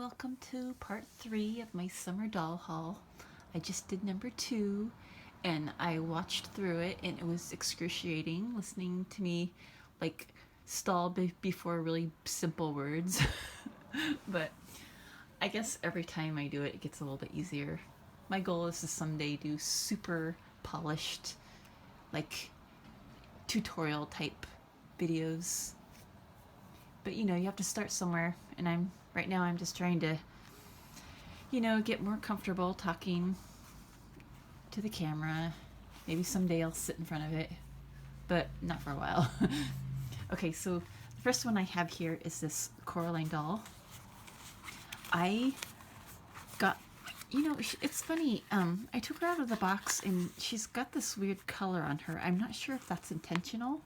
welcome to part 3 of my summer doll haul. I just did number 2 and I watched through it and it was excruciating listening to me like stall before really simple words. But I guess every time I do it, it gets a little bit easier. My goal is to someday do super polished, like tutorial type videos. But you have to start somewhere, and right now I'm just trying to get more comfortable talking to the camera. Maybe someday I'll sit in front of it, but not for a while. Okay, so the first one I have here is this Coraline doll. I got, it's funny. I took her out of the box and she's got this weird color on her. I'm not sure if that's intentional.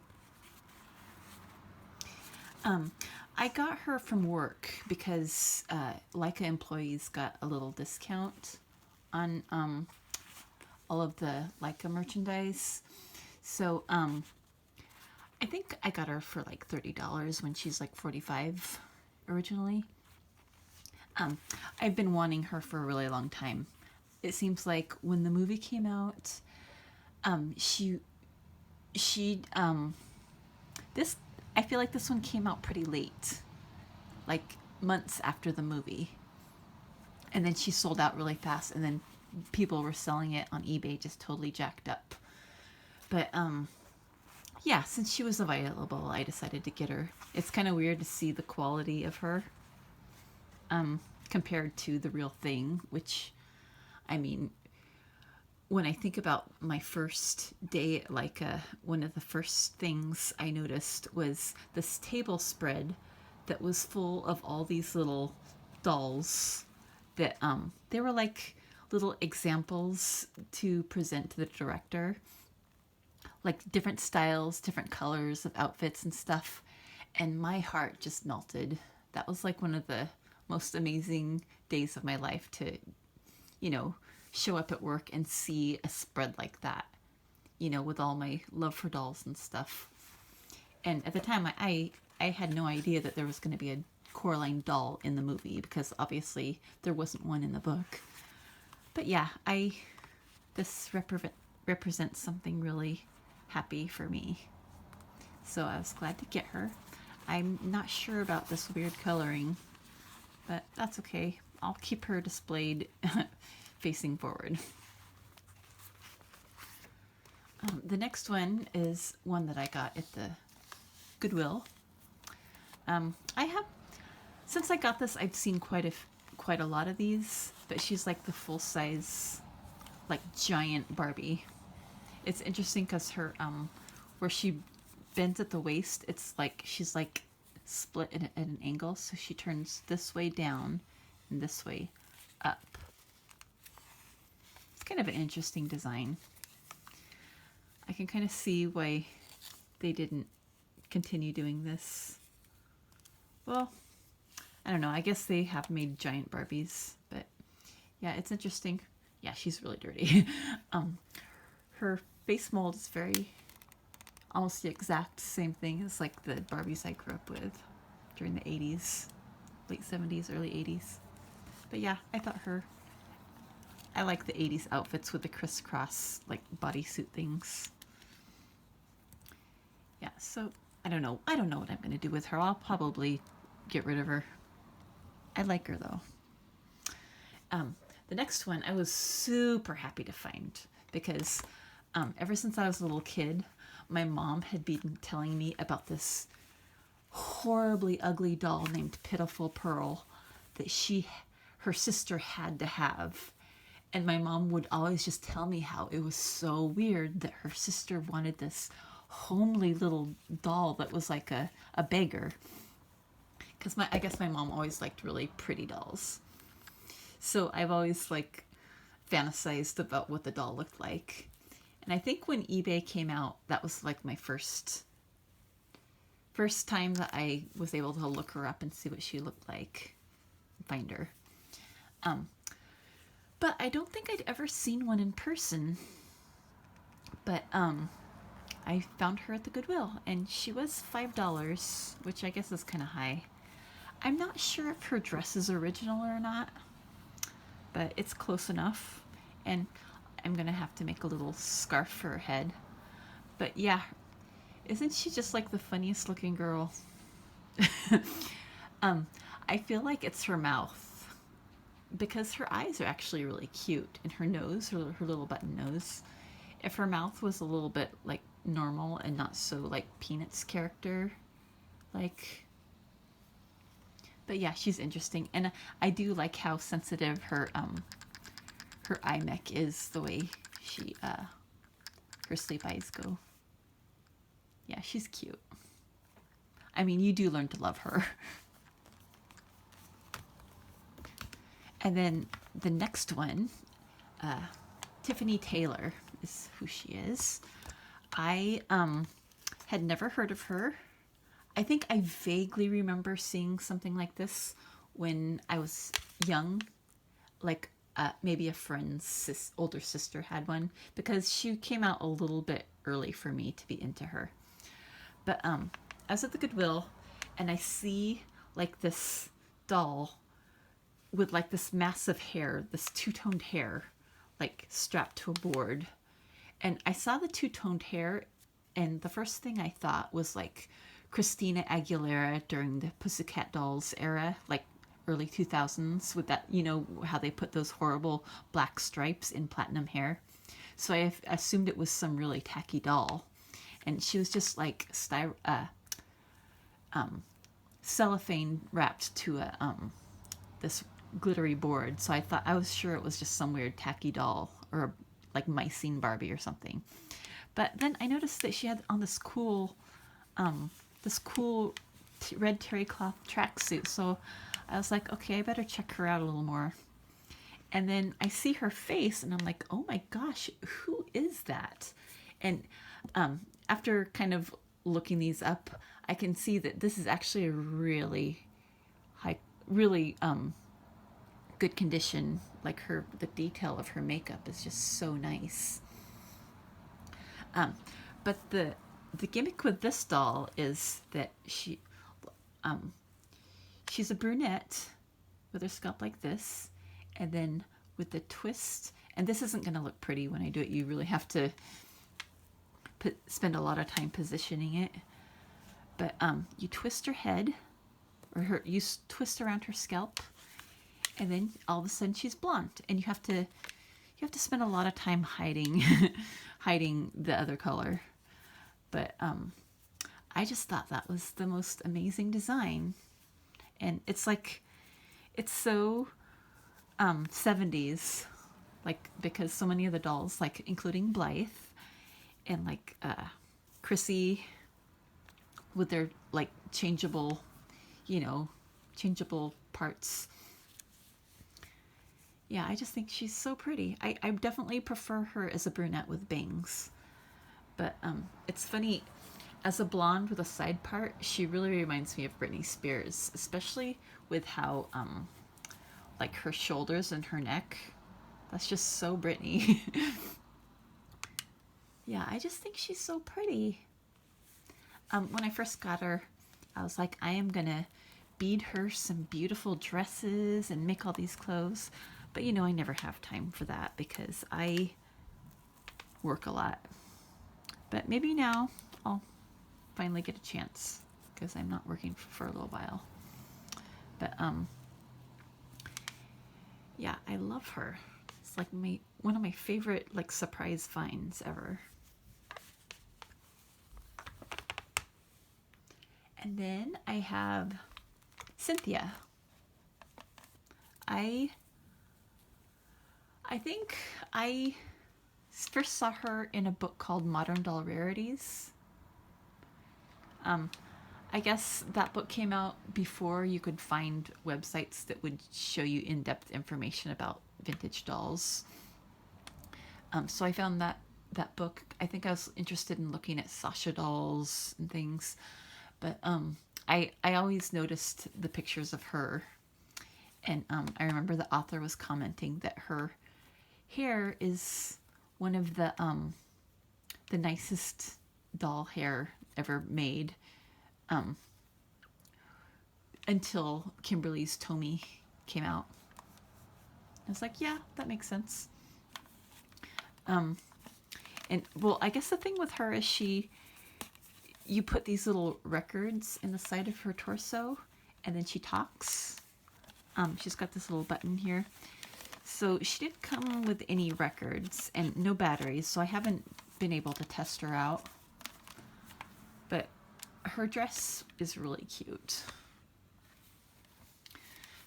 I got her from work because Leica employees got a little discount on all of the Leica merchandise. So I think I got her for like $30 when she's like $45 originally. I've been wanting her for a really long time. It seems like when the movie came out, she this I feel like this one came out pretty late, like months after the movie. And then she sold out really fast, and then people were selling it on eBay just totally jacked up. But yeah, since she was available, I decided to get her. It's kind of weird to see the quality of her compared to the real thing, which, I mean, when I think about my first day at Leica, one of the first things I noticed was this table spread that was full of all these little dolls that they were like little examples to present to the director, like different styles, different colors of outfits and stuff, and my heart just melted. That was like one of the most amazing days of my life to show up at work and see a spread like that, with all my love for dolls and stuff. And at the time, I had no idea that there was going to be a Coraline doll in the movie, because obviously there wasn't one in the book. But yeah, this represents something really happy for me. So I was glad to get her. I'm not sure about this weird coloring, but that's okay. I'll keep her displayed facing forward. The next one is one that I got at the Goodwill. Since I got this, I've seen quite a lot of these, but she's like the full size, like giant Barbie. It's interesting because her where she bends at the waist, it's like she's like split at an angle, so she turns this way down and this way up. It's kind of an interesting design. I can kind of see why they didn't continue doing this. Well, I don't know. I guess they have made giant Barbies, but yeah, it's interesting. Yeah, she's really dirty. Her face mold is almost the exact same thing as like the Barbies I grew up with during the 80s, late 70s, early 80s. But yeah, I like the 80s outfits with the crisscross like bodysuit things. Yeah, so I don't know what I'm gonna do with her. I'll probably get rid of her. I like her though. The next one I was super happy to find because ever since I was a little kid, my mom had been telling me about this horribly ugly doll named Pitiful Pearl that her sister had to have. And my mom would always just tell me how it was so weird that her sister wanted this homely little doll that was like a beggar. Because I guess my mom always liked really pretty dolls. So I've always like fantasized about what the doll looked like. And I think when eBay came out, that was like my first time that I was able to look her up and see what she looked like, find her. But I don't think I'd ever seen one in person. But I found her at the Goodwill, and she was $5, which I guess is kind of high. I'm not sure if her dress is original or not, but it's close enough. And I'm gonna have to make a little scarf for her head. But yeah, isn't she just like the funniest looking girl? um, I feel like it's her mouth because her eyes are actually really cute, and her nose, her little button nose. If her mouth was a little bit like normal and not so like Peanuts character, like. But yeah, she's interesting, and I do like how sensitive her eye neck is. The way she her sleep eyes go. Yeah, she's cute. I mean, you do learn to love her. And then the next one, Tiffany Taylor is who she is. I had never heard of her. I think I vaguely remember seeing something like this when I was young, like maybe a friend's older sister had one, because she came out a little bit early for me to be into her. But I was at the Goodwill, and I see like this doll with like this massive hair, this two-toned hair, like strapped to a board. And I saw the two-toned hair, and the first thing I thought was like Christina Aguilera during the Pussycat Dolls era, like early 2000s, with that, you know, how they put those horrible black stripes in platinum hair. So I assumed it was some really tacky doll. And she was just like cellophane wrapped to a this glittery board. So I was sure it was just some weird tacky doll or like Mycene Barbie or something. But then I noticed that she had on this cool red terry cloth tracksuit. So I was like, okay, I better check her out a little more. And then I see her face, and I'm like, oh my gosh, who is that? And after kind of looking these up, I can see that this is actually a really good condition. Like the detail of her makeup is just so nice. But the gimmick with this doll is that she's a brunette with her scalp like this, and then with the twist. And this isn't going to look pretty when I do it. You really have to spend a lot of time positioning it. But you twist her head, or you twist around her scalp, and then all of a sudden she's blonde, and you have to spend a lot of time hiding hiding the other color. But I just thought that was the most amazing design, and it's so 70s, like, because so many of the dolls, like including Blythe and like Chrissy, with their like changeable parts. Yeah, I just think she's so pretty. I definitely prefer her as a brunette with bangs. But it's funny, as a blonde with a side part, she really reminds me of Britney Spears, especially with how like her shoulders and her neck. That's just so Britney. Yeah, I just think she's so pretty. When I first got her, I was like, I am gonna bead her some beautiful dresses and make all these clothes. But you know, I never have time for that because I work a lot. But maybe now I'll finally get a chance because I'm not working for a little while. But yeah, I love her. It's like one of my favorite like surprise finds ever. And then I have Cynthia. I think I first saw her in a book called Modern Doll Rarities. I guess that book came out before you could find websites that would show you in-depth information about vintage dolls. So I found that book. I think I was interested in looking at Sasha dolls and things, but I always noticed the pictures of her, and I remember the author was commenting that her hair is one of the nicest doll hair ever made. until Kimberly's Tommy came out. I was like, yeah, that makes sense. And well, I guess the thing with her is you put these little records in the side of her torso, and then she talks. She's got this little button here. So she didn't come with any records and no batteries, so I haven't been able to test her out. But her dress is really cute.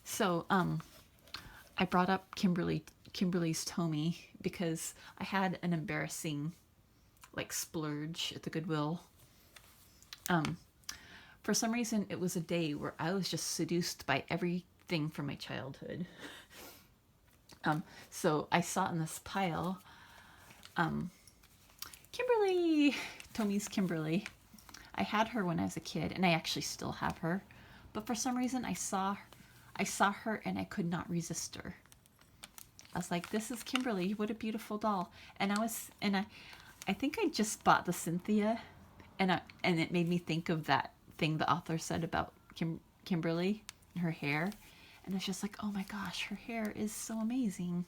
So I brought up Kimberly's Tommy because I had an embarrassing like splurge at the Goodwill. For some reason, it was a day where I was just seduced by everything from my childhood. So I saw in this pile, Kimberly, Tommy's Kimberly. I had her when I was a kid, and I actually still have her. But for some reason, I saw her, and I could not resist her. I was like, "This is Kimberly. What a beautiful doll!" And I think I just bought the Cynthia, and it made me think of that thing the author said about Kimberly and her hair, and it's just like, oh my gosh, her hair is so amazing.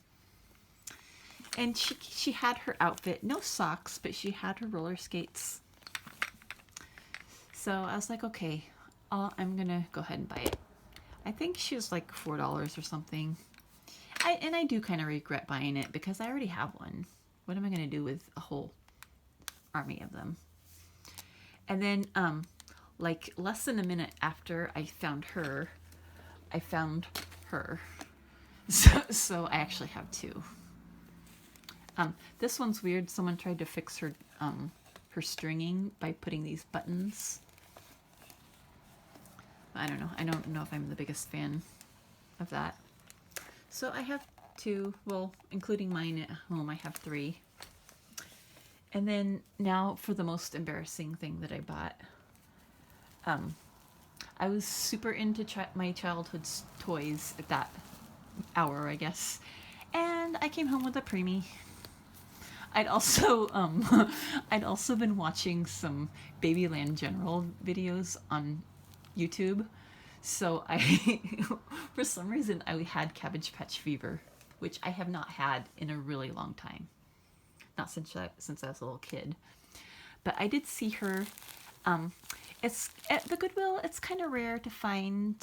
And she had her outfit, no socks, but she had her roller skates. So I was like, okay, I'm gonna go ahead and buy it. I think she was like $4 or something. I do kind of regret buying it because I already have one. What am I gonna do with a whole army of them? And then, like less than a minute after I found her, I found her. So I actually have two. This one's weird. Someone tried to fix her stringing by putting these buttons. I don't know. I don't know if I'm the biggest fan of that. So I have two. Well, including mine at home, I have three. And then now for the most embarrassing thing that I bought. I was super into my childhood's toys at that hour, I guess. And I came home with a preemie. I'd also been watching some Babyland General videos on YouTube. So for some reason, I had Cabbage Patch fever, which I have not had in a really long time. Not since I was a little kid. But I did see her. It's at the Goodwill. It's kind of rare to find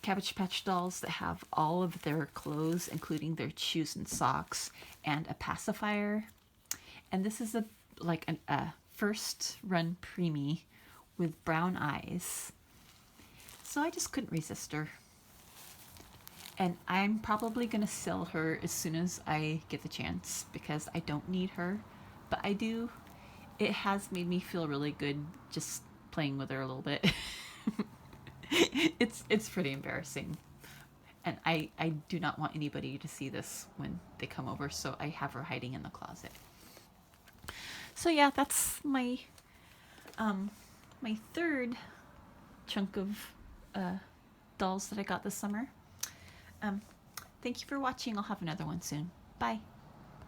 Cabbage Patch dolls that have all of their clothes, including their shoes and socks, and a pacifier. And this is a first run preemie with brown eyes. So I just couldn't resist her. And I'm probably going to sell her as soon as I get the chance because I don't need her. But I do. It has made me feel really good just playing with her a little bit. It's pretty embarrassing. And I do not want anybody to see this when they come over, so I have her hiding in the closet. So yeah, that's my my third chunk of dolls that I got this summer. Thank you for watching. I'll have another one soon. Bye.